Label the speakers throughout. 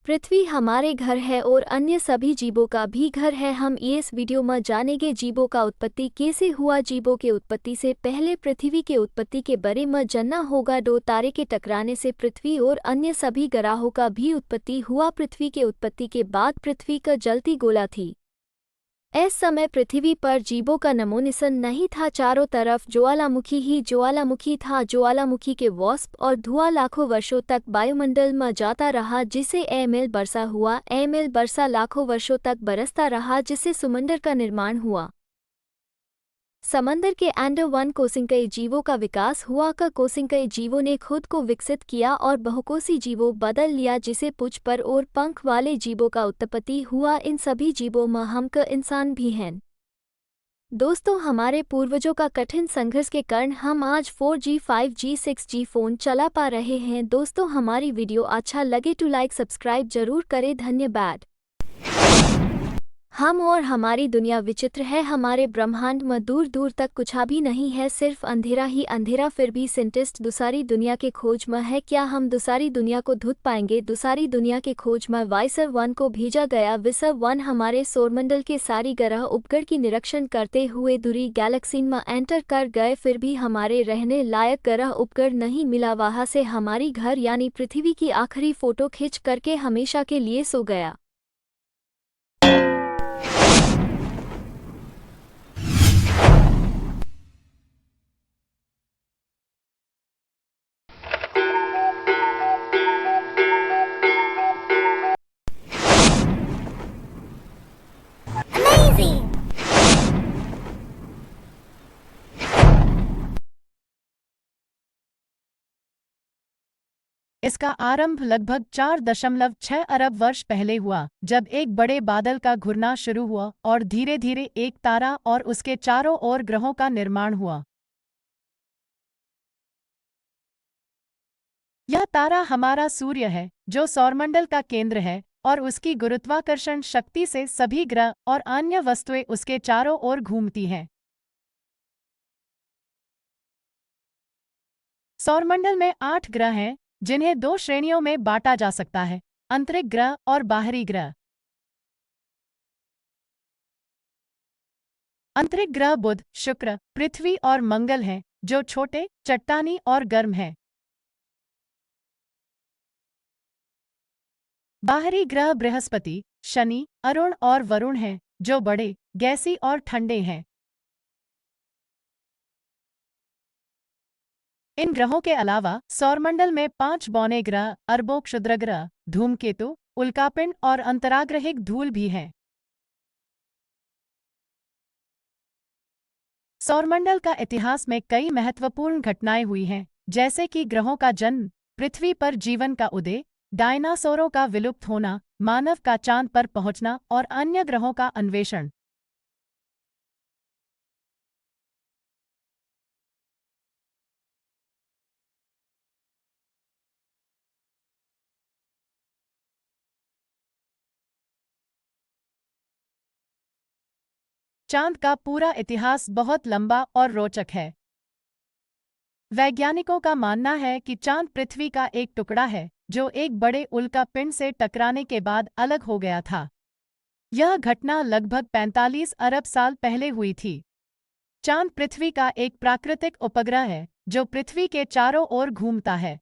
Speaker 1: पृथ्वी हमारे घर है और अन्य सभी जीवों का भी घर है। हम इस वीडियो में जानेंगे जीवों का उत्पत्ति कैसे हुआ। जीवों के उत्पत्ति से पहले पृथ्वी के उत्पत्ति के बारे में जानना होगा। दो तारे के टकराने से पृथ्वी और अन्य सभी ग्रहों का भी उत्पत्ति हुआ। पृथ्वी के उत्पत्ति के बाद पृथ्वी का जलती गोला थी। इस समय पृथ्वी पर जीवों का नमोनिशन नहीं था। चारों तरफ ज्वालामुखी ही ज्वालामुखी था। ज्वालामुखी के वाष्प और धुआं लाखों वर्षों तक वायुमंडल में जाता रहा, जिसे एमएल वर्षा हुआ। एमएल वर्षा लाखों वर्षों तक बरसता रहा, जिससे समंदर का निर्माण हुआ। समंदर के अंडर वन कोशिकाएं जीवों का विकास हुआ। कोशिकाएं जीवों ने खुद को विकसित किया और बहुकोषी जीवों बदल लिया, जिसे पूंछ पर और पंख वाले जीवों का उत्पत्ति हुआ। इन सभी जीवों में हम इंसान भी हैं। दोस्तों, हमारे पूर्वजों का कठिन संघर्ष के कारण हम आज 4G 5G 6G फोन चला पा रहे हैं। दोस्तों, हमारी वीडियो अच्छा लगे तो लाइक सब्सक्राइब जरूर करें। धन्यवाद। हम और हमारी दुनिया विचित्र है। हमारे ब्रह्मांड में दूर दूर तक कुछ भी नहीं है, सिर्फ अंधेरा ही अंधेरा। फिर भी साइंटिस्ट दूसरी दुनिया के खोज में है। क्या हम दूसरी दुनिया को ढूंढ पाएंगे? दूसरी दुनिया के खोज में वाइसर 1 को भेजा गया। विसर 1 हमारे सौरमंडल के सारी ग्रह उपग्रह की निरीक्षण करते हुए दूरी गैलेक्सी में एंटर कर गए। फिर भी हमारे रहने लायक ग्रह उपग्रह नहीं मिला। वहां से हमारी घर यानी पृथ्वी की आखिरी फोटो खींच करके हमेशा के लिए सो गया।
Speaker 2: इसका आरंभ लगभग 4.6 अरब वर्ष पहले हुआ, जब एक बड़े बादल का घुरना शुरू हुआ और धीरे धीरे एक तारा और उसके चारों ओर ग्रहों का निर्माण हुआ। यह तारा हमारा सूर्य है, जो सौरमंडल का केंद्र है, और उसकी गुरुत्वाकर्षण शक्ति से सभी ग्रह और अन्य वस्तुएं उसके चारों ओर घूमती हैं। सौरमंडल में 8 ग्रह हैं, जिन्हें 2 श्रेणियों में बांटा जा सकता है: आंतरिक ग्रह और बाहरी ग्रह। आंतरिक ग्रह बुध, शुक्र, पृथ्वी और मंगल हैं, जो छोटे, चट्टानी और गर्म हैं। बाहरी ग्रह बृहस्पति, शनि, अरुण और वरुण हैं, जो बड़े, गैसी और ठंडे हैं। इन ग्रहों के अलावा सौरमंडल में 5 बौने ग्रह, अरबों क्षुद्रग्रह, धूमकेतु, उल्कापिंड और अंतराग्रहिक धूल भी हैं। सौरमंडल का इतिहास में कई महत्वपूर्ण घटनाएं हुई हैं, जैसे कि ग्रहों का जन्म, पृथ्वी पर जीवन का उदय, डायनासोरों का विलुप्त होना, मानव का चांद पर पहुंचना और अन्य ग्रहों का अन्वेषण। चांद का पूरा इतिहास बहुत लंबा और रोचक है। वैज्ञानिकों का मानना है कि चांद पृथ्वी का एक टुकड़ा है, जो एक बड़े उल्कापिंड से टकराने के बाद अलग हो गया था। यह घटना लगभग 45 अरब साल पहले हुई थी। चांद पृथ्वी का एक प्राकृतिक उपग्रह है, जो पृथ्वी के चारों ओर घूमता है।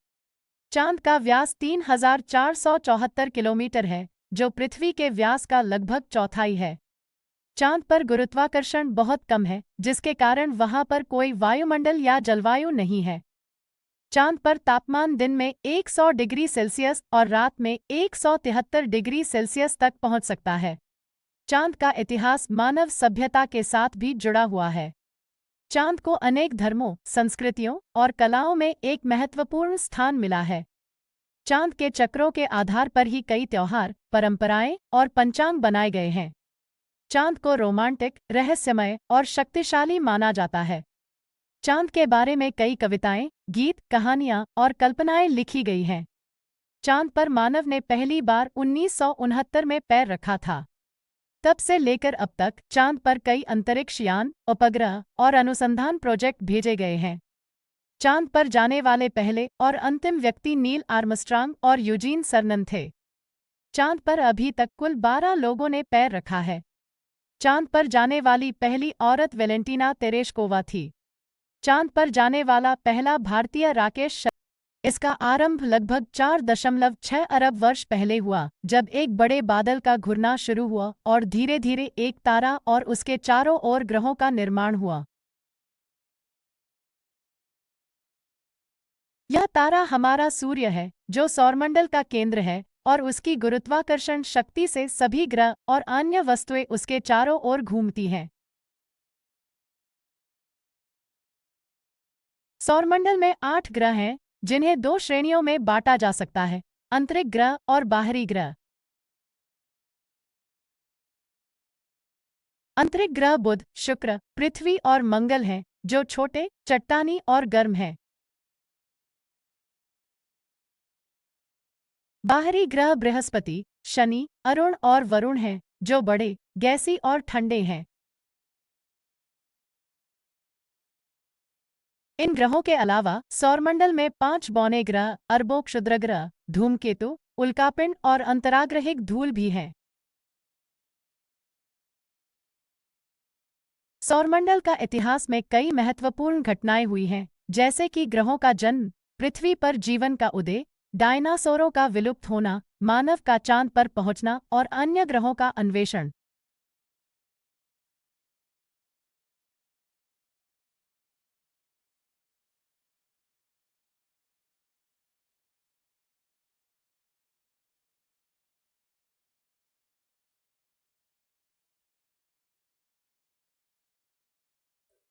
Speaker 2: चांद का व्यास 3474 किलोमीटर है, जो पृथ्वी के व्यास का लगभग चौथाई है। चांद पर गुरुत्वाकर्षण बहुत कम है, जिसके कारण वहां पर कोई वायुमंडल या जलवायु नहीं है। चांद पर तापमान दिन में 100 डिग्री सेल्सियस और रात में 173 डिग्री सेल्सियस तक पहुंच सकता है। चांद का इतिहास मानव सभ्यता के साथ भी जुड़ा हुआ है। चांद को अनेक धर्मों, संस्कृतियों और कलाओं में एक महत्वपूर्ण स्थान मिला है। चांद के चक्रों के आधार पर ही कई त्योहार, परंपराएं और पंचांग बनाए गए हैं। चांद को रोमांटिक, रहस्यमय और शक्तिशाली माना जाता है। चांद के बारे में कई कविताएं, गीत, कहानियां और कल्पनाएं लिखी गई हैं। चांद पर मानव ने पहली बार 1969 में पैर रखा था। तब से लेकर अब तक चांद पर कई अंतरिक्ष यान, उपग्रह और अनुसंधान प्रोजेक्ट भेजे गए हैं। चांद पर जाने वाले पहले और अंतिम व्यक्ति नील आर्मस्ट्रांग और यूजीन सरनन थे। चांद पर अभी तक कुल 12 लोगों ने पैर रखा है। चांद पर जाने वाली पहली औरत वेलेंटीना तेरेश्कोवा थी। चांद पर जाने वाला पहला भारतीय राकेश शर्मा। इसका आरंभ लगभग 4.6 अरब वर्ष पहले हुआ, जब एक बड़े बादल का घुरना शुरू हुआ और धीरे धीरे एक तारा और उसके चारों ओर ग्रहों का निर्माण हुआ। यह तारा हमारा सूर्य है, जो सौरमंडल का केंद्र है, और उसकी गुरुत्वाकर्षण शक्ति से सभी ग्रह और अन्य वस्तुएं उसके चारों ओर घूमती हैं। सौरमंडल में 8 ग्रह हैं, जिन्हें 2 श्रेणियों में बांटा जा सकता है: आंतरिक ग्रह और बाहरी ग्रह। आंतरिक ग्रह बुध, शुक्र, पृथ्वी और मंगल हैं, जो छोटे, चट्टानी और गर्म हैं। बाहरी ग्रह बृहस्पति, शनि, अरुण और वरुण हैं, जो बड़े, गैसी और ठंडे हैं। इन ग्रहों के अलावा सौरमंडल में 5 बौने ग्रह, अरबों क्षुद्रग्रह, धूमकेतु, उल्कापिंड और अंतराग्रहिक धूल भी हैं। सौरमंडल का इतिहास में कई महत्वपूर्ण घटनाएं हुई हैं, जैसे कि ग्रहों का जन्म, पृथ्वी पर जीवन का उदय, डायनासोरों का विलुप्त होना, मानव का चांद पर पहुंचना और अन्य ग्रहों का अन्वेषण।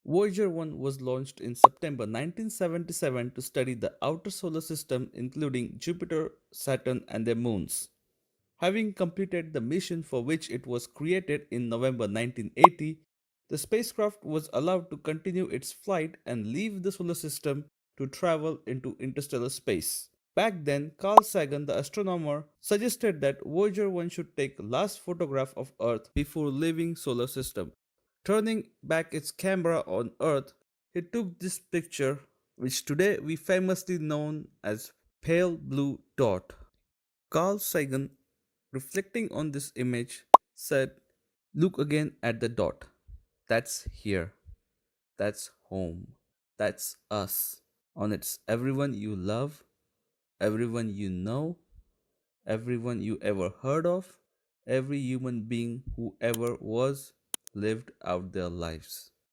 Speaker 3: Voyager 1 was launched in September 1977 to study the outer solar system, including Jupiter, Saturn, and their moons. Having completed the mission for which it was created in November 1980, the spacecraft was allowed to continue its flight and leave the solar system to travel into interstellar space. Back then, Carl Sagan, the astronomer, suggested that Voyager 1 should take last photograph of Earth before leaving solar system. Turning back its camera on Earth, he took this picture, which today we famously known as pale blue dot. Carl Sagan, reflecting on this image, said, "Look again at the dot. That's here. That's home. That's us. On it's everyone you love, everyone you know, everyone you ever heard of, every human being who ever was lived out their lives."